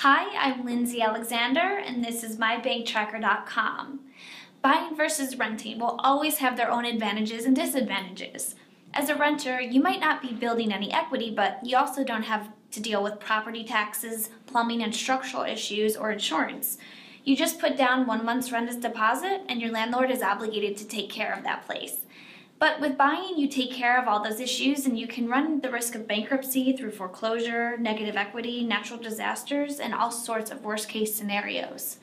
Hi, I'm Lindsay Alexander, and this is mybanktracker.com. Buying versus renting will always have their own advantages and disadvantages. As a renter, you might not be building any equity, but you also don't have to deal with property taxes, plumbing and structural issues, or insurance. You just put down 1 month's rent as deposit, and your landlord is obligated to take care of that place. But with buying, you take care of all those issues and you can run the risk of bankruptcy through foreclosure, negative equity, natural disasters, and all sorts of worst-case scenarios.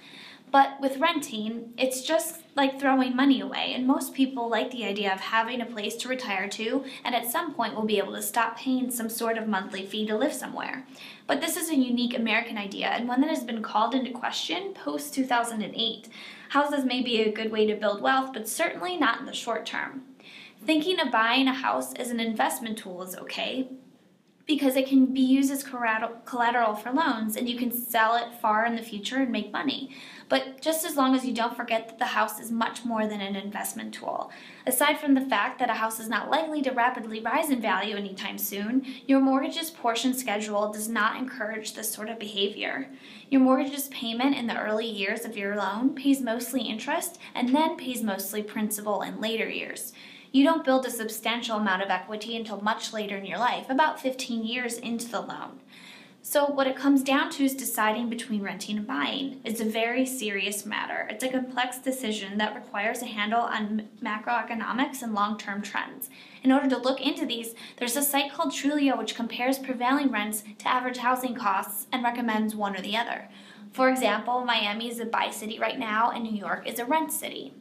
But with renting, it's just like throwing money away, and most people like the idea of having a place to retire to, and at some point will be able to stop paying some sort of monthly fee to live somewhere. But this is a unique American idea, and one that has been called into question post-2008. Houses may be a good way to build wealth, but certainly not in the short term. Thinking of buying a house as an investment tool is okay because it can be used as collateral for loans and you can sell it far in the future and make money. But just as long as you don't forget that the house is much more than an investment tool. Aside from the fact that a house is not likely to rapidly rise in value anytime soon, your mortgage's portion schedule does not encourage this sort of behavior. Your mortgage's payment in the early years of your loan pays mostly interest and then pays mostly principal in later years. You don't build a substantial amount of equity until much later in your life, about 15 years into the loan. So what it comes down to is deciding between renting and buying. It's a very serious matter. It's a complex decision that requires a handle on macroeconomics and long-term trends. In order to look into these, there's a site called Trulio which compares prevailing rents to average housing costs and recommends one or the other. For example, Miami is a buy city right now and New York is a rent city.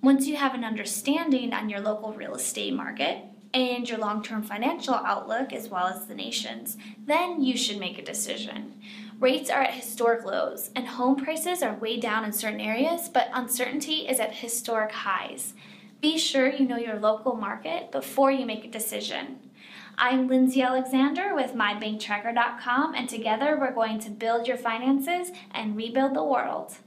Once you have an understanding on your local real estate market and your long-term financial outlook as well as the nation's, then you should make a decision. Rates are at historic lows and home prices are way down in certain areas, but uncertainty is at historic highs. Be sure you know your local market before you make a decision. I'm Lindsay Alexander with mybanktracker.com, and together we're going to build your finances and rebuild the world.